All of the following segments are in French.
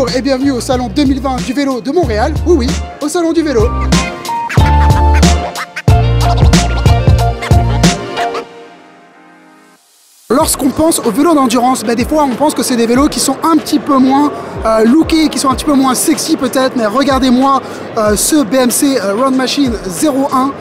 Bonjour et bienvenue au salon 2020 du vélo de Montréal. Oui, oui, au salon du vélo. Lorsqu'on pense aux vélos d'endurance, des fois on pense que c'est des vélos qui sont un petit peu moins lookés, qui sont un petit peu moins sexy peut-être, mais regardez-moi ce BMC Road Machine 01.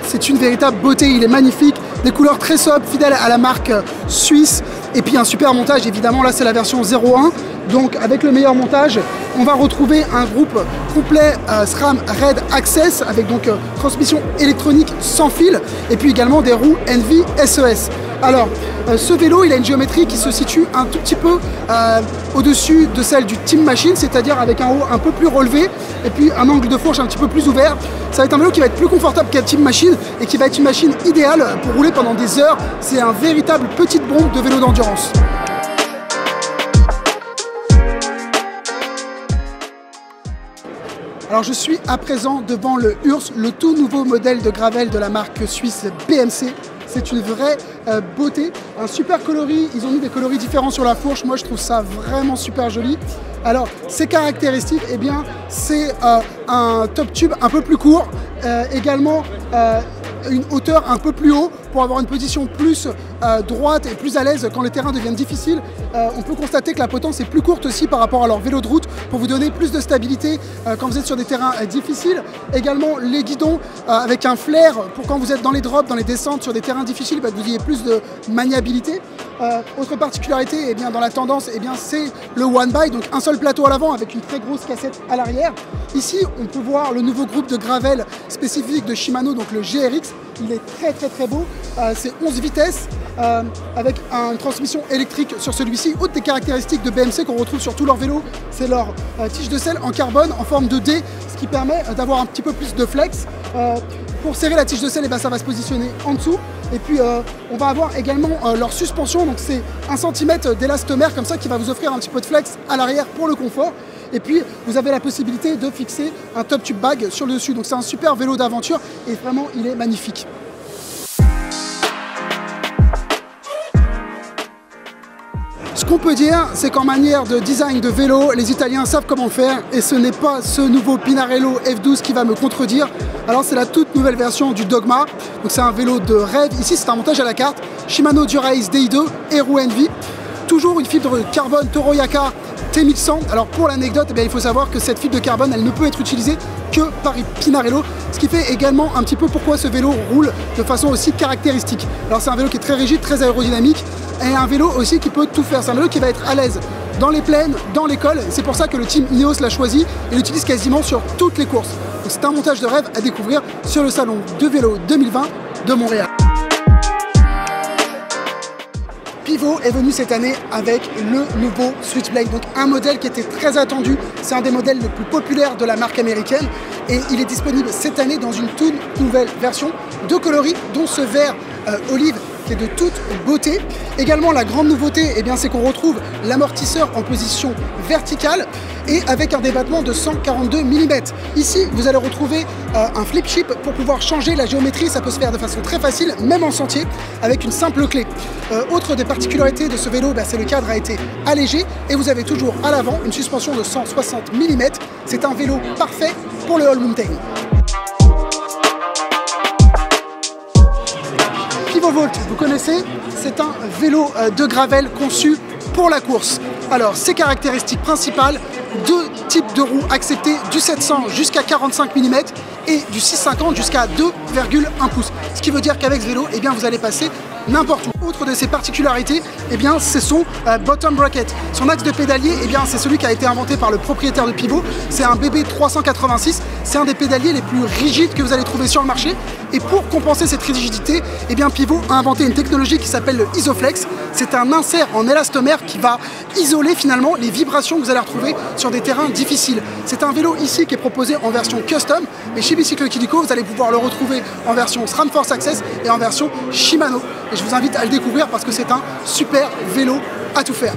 C'est une véritable beauté, il est magnifique, des couleurs très sobres, fidèles à la marque suisse, et puis un super montage évidemment, là c'est la version 01, donc avec le meilleur montage, on va retrouver un groupe complet SRAM Red Access, avec donc transmission électronique sans fil, et puis également des roues Envy SES. Alors, ce vélo, il a une géométrie qui se situe un tout petit peu au-dessus de celle du Team Machine, c'est-à-dire avec un haut un peu plus relevé et puis un angle de fourche un petit peu plus ouvert. Ça va être un vélo qui va être plus confortable qu'un Team Machine et qui va être une machine idéale pour rouler pendant des heures. C'est un véritable petite bombe de vélo d'endurance. Alors je suis à présent devant le Urs, le tout nouveau modèle de gravel de la marque suisse BMC. C'est une vraie beauté, un super coloris, ils ont mis des coloris différents sur la fourche, moi je trouve ça vraiment super joli. Alors ses caractéristiques, eh bien c'est un top tube un peu plus court, également une hauteur un peu plus haut pour avoir une position plus droite et plus à l'aise quand les terrains deviennent difficiles. On peut constater que la potence est plus courte aussi par rapport à leur vélo de route pour vous donner plus de stabilité quand vous êtes sur des terrains difficiles. Également les guidons avec un flair pour quand vous êtes dans les drops, dans les descentes sur des terrains difficiles, que vous ayez plus de maniabilité. Autre particularité, eh bien, dans la tendance, eh bien, c'est le one by, donc un seul plateau à l'avant avec une très grosse cassette à l'arrière. Ici, on peut voir le nouveau groupe de gravel spécifique de Shimano, donc le GRX. Il est très beau. C'est 11 vitesses avec une transmission électrique sur celui-ci. Autre des caractéristiques de BMC qu'on retrouve sur tous leurs vélos, c'est leur tige de selle en carbone en forme de D, ce qui permet d'avoir un petit peu plus de flex. Pour serrer la tige de selle, ça va se positionner en dessous. Et puis on va avoir également leur suspension, donc c'est 1 cm d'élastomère comme ça qui va vous offrir un petit peu de flex à l'arrière pour le confort. Et puis vous avez la possibilité de fixer un top tube bag sur le dessus. Donc c'est un super vélo d'aventure et vraiment il est magnifique. Ce qu'on peut dire, c'est qu'en manière de design de vélo, les Italiens savent comment faire et ce n'est pas ce nouveau Pinarello F12 qui va me contredire. Alors c'est la toute nouvelle version du Dogma, donc c'est un vélo de rêve. Ici c'est un montage à la carte, Shimano Dura-Ace Di2 et roue Envy. Toujours une fibre de carbone Toro Yaka T1100. Alors pour l'anecdote, il faut savoir que cette fibre de carbone, elle ne peut être utilisée que par Pinarello, ce qui fait également un petit peu pourquoi ce vélo roule de façon aussi caractéristique. Alors c'est un vélo qui est très rigide, très aérodynamique, et un vélo aussi qui peut tout faire. C'est un vélo qui va être à l'aise dans les plaines, dans l'école. C'est pour ça que le team Ineos l'a choisi et l'utilise quasiment sur toutes les courses. C'est un montage de rêve à découvrir sur le salon de vélo 2020 de Montréal. Pivot est venu cette année avec le nouveau Switchblade, donc un modèle qui était très attendu. C'est un des modèles les plus populaires de la marque américaine et il est disponible cette année dans une toute nouvelle version de coloris, dont ce vert olive qui est de toute beauté. Également la grande nouveauté, c'est qu'on retrouve l'amortisseur en position verticale et avec un débattement de 142 mm. Ici, vous allez retrouver un flip chip pour pouvoir changer la géométrie. Ça peut se faire de façon très facile, même en sentier, avec une simple clé. Autre des particularités de ce vélo, c'est le cadre a été allégé et vous avez toujours à l'avant une suspension de 160 mm. C'est un vélo parfait pour le All Mountain. Pivovolt, vous connaissez, c'est un vélo de gravel conçu pour la course. Alors, ses caractéristiques principales, 2 types de roues acceptés, du 700 jusqu'à 45 mm et du 650 jusqu'à 2,1 pouces. Ce qui veut dire qu'avec ce vélo, vous allez passer n'importe où. Autre de ses particularités, c'est son bottom bracket. Son axe de pédalier, c'est celui qui a été inventé par le propriétaire de Pivot. C'est un BB386. C'est un des pédaliers les plus rigides que vous allez trouver sur le marché. Et pour compenser cette rigidité, Pivot a inventé une technologie qui s'appelle le Isoflex. C'est un insert en élastomère qui va isoler finalement les vibrations que vous allez retrouver sur des terrains difficiles. C'est un vélo ici qui est proposé en version custom, mais chez Bicycle Kidiko, vous allez pouvoir le retrouver en version SRAM Force Access et en version Shimano. Et je vous invite à le découvrir parce que c'est un super vélo à tout faire.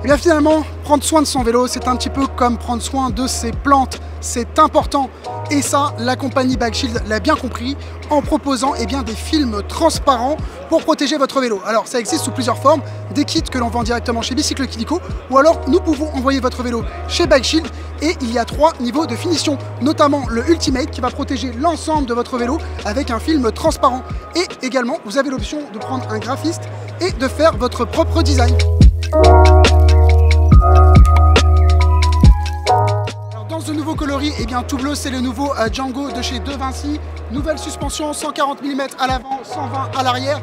Et bien finalement, prendre soin de son vélo, c'est un petit peu comme prendre soin de ses plantes. C'est important Et ça, la compagnie Bikeshield l'a bien compris en proposant des films transparents pour protéger votre vélo. Alors ça existe sous plusieurs formes, des kits que l'on vend directement chez Bicycle Kilico, ou alors nous pouvons envoyer votre vélo chez Bikeshield et il y a 3 niveaux de finition, notamment le Ultimate qui va protéger l'ensemble de votre vélo avec un film transparent. Et également, vous avez l'option de prendre un graphiste et de faire votre propre design. Dans ce nouveau coloris, tout bleu, c'est le nouveau Django de chez De Vinci. Nouvelle suspension, 140 mm à l'avant, 120 à l'arrière.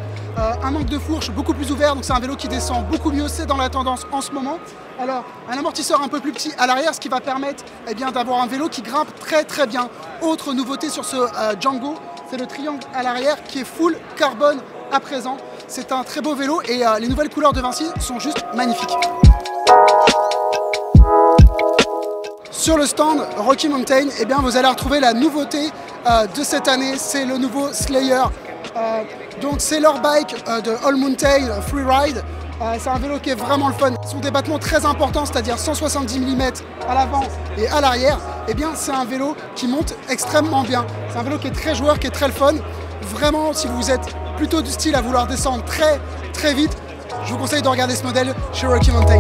Un angle de fourche beaucoup plus ouvert, donc c'est un vélo qui descend beaucoup mieux, c'est dans la tendance en ce moment. Alors, un amortisseur un peu plus petit à l'arrière, ce qui va permettre d'avoir un vélo qui grimpe très bien. Autre nouveauté sur ce Django, c'est le triangle à l'arrière qui est full carbone à présent. C'est un très beau vélo et les nouvelles couleurs de Vinci sont juste magnifiques. Sur le stand Rocky Mountain, vous allez retrouver la nouveauté de cette année, c'est le nouveau Slayer. Donc c'est leur bike de All Mountain Freeride. C'est un vélo qui est vraiment le fun. Ce sont des battements très importants, c'est-à-dire 170 mm à l'avant et à l'arrière. C'est un vélo qui monte extrêmement bien. C'est un vélo qui est très joueur, qui est très le fun. Vraiment, si vous êtes plutôt du style à vouloir descendre très vite, je vous conseille de regarder ce modèle chez Rocky Mountain.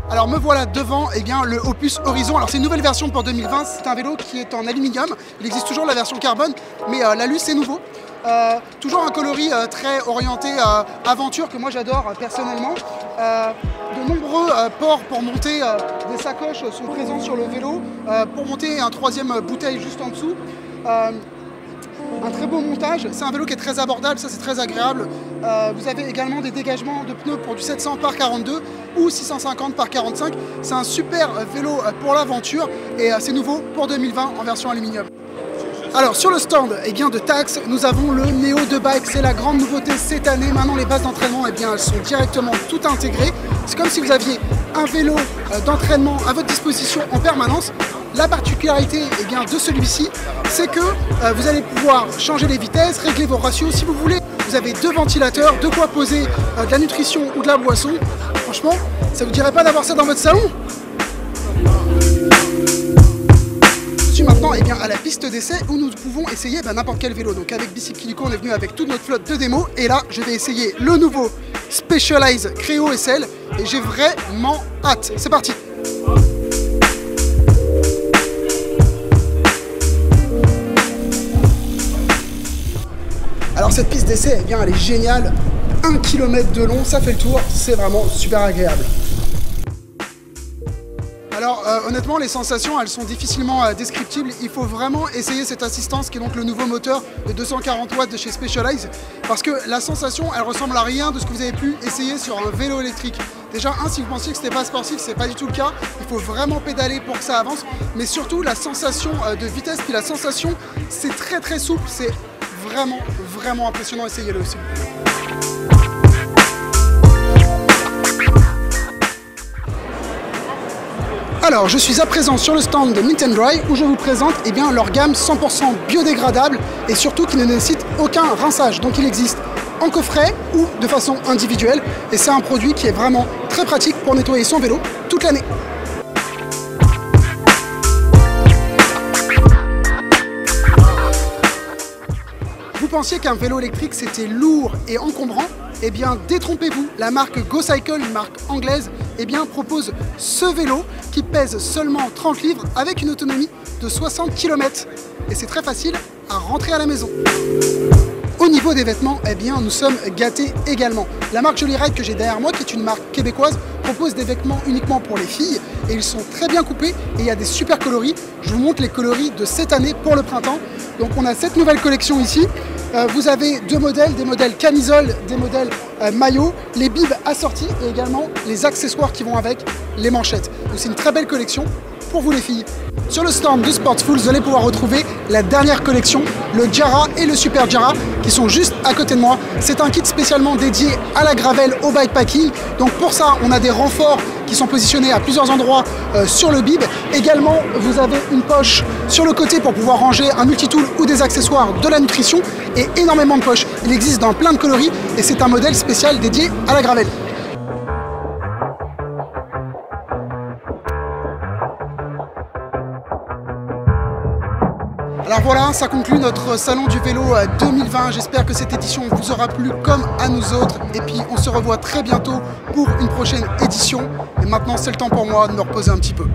Alors me voilà devant le Opus Horizon. Alors c'est une nouvelle version pour 2020, c'est un vélo qui est en aluminium. Il existe toujours la version carbone, mais l'alu c'est nouveau. Toujours un coloris très orienté aventure que moi j'adore personnellement. De nombreux ports pour monter des sacoches sont présents sur le vélo. Pour monter un troisième bouteille juste en dessous. Un très beau montage, c'est un vélo qui est très abordable, ça c'est très agréable. Vous avez également des dégagements de pneus pour du 700 par 42 ou 650 par 45. C'est un super vélo pour l'aventure et c'est nouveau pour 2020 en version aluminium. Alors sur le stand de Tacx, nous avons le Neo 2 Bike, c'est la grande nouveauté cette année. Maintenant les bases d'entraînement elles sont directement toutes intégrées. C'est comme si vous aviez un vélo d'entraînement à votre disposition en permanence. La particularité de celui-ci, c'est que vous allez pouvoir changer les vitesses, régler vos ratios si vous voulez. Vous avez 2 ventilateurs, de quoi poser de la nutrition ou de la boisson. Franchement, ça vous dirait pas d'avoir ça dans votre salon? Je suis maintenant à la piste d'essai où nous pouvons essayer n'importe quel vélo. Donc avec Bicycle Kilico, on est venu avec toute notre flotte de démos et là je vais essayer le nouveau Specialized Creo SL et j'ai vraiment hâte. C'est parti. Alors cette piste d'essai, elle est géniale. 1 km de long, ça fait le tour, c'est vraiment super agréable. Alors honnêtement, les sensations, elles sont difficilement descriptibles. Il faut vraiment essayer cette assistance qui est donc le nouveau moteur de 240 watts de chez Specialized. Parce que la sensation, elle ressemble à rien de ce que vous avez pu essayer sur un vélo électrique. Déjà, si vous pensiez que c'était pas sportif, c'est pas du tout le cas. Il faut vraiment pédaler pour que ça avance. Mais surtout, la sensation de vitesse, puis la sensation, c'est très souple. C'est vraiment impressionnant, essayez-le aussi. Alors, je suis à présent sur le stand de Mint & Dry où je vous présente leur gamme 100% biodégradable et surtout qui ne nécessite aucun rinçage. Donc il existe en coffret ou de façon individuelle et c'est un produit qui est vraiment très pratique pour nettoyer son vélo toute l'année. Vous pensiez qu'un vélo électrique c'était lourd et encombrant? Détrompez-vous, la marque GoCycle, une marque anglaise, propose ce vélo qui pèse seulement 30 livres avec une autonomie de 60 km. Et c'est très facile à rentrer à la maison. Au niveau des vêtements, nous sommes gâtés également. La marque Jolie Ride que j'ai derrière moi, qui est une marque québécoise, propose des vêtements uniquement pour les filles et ils sont très bien coupés et il y a des super coloris. Je vous montre les coloris de cette année pour le printemps. Donc on a cette nouvelle collection ici. Vous avez 2 modèles, des modèles camisole, des modèles maillot, les bibs assortis et également les accessoires qui vont avec, les manchettes. Donc c'est une très belle collection pour vous les filles. Sur le stand de Sportful, vous allez pouvoir retrouver la dernière collection, le Jara et le Super Jara, qui sont juste à côté de moi. C'est un kit spécialement dédié à la gravel, au bikepacking. Donc pour ça, on a des renforts qui sont positionnés à plusieurs endroits sur le bib. Également, vous avez une poche sur le côté pour pouvoir ranger un multitool ou des accessoires, de la nutrition et énormément de poches. Il existe dans plein de coloris et c'est un modèle spécial dédié à la gravel. Alors voilà, ça conclut notre salon du vélo 2020. J'espère que cette édition vous aura plu comme à nous autres. Et puis on se revoit très bientôt pour une prochaine édition. Et maintenant c'est le temps pour moi de me reposer un petit peu.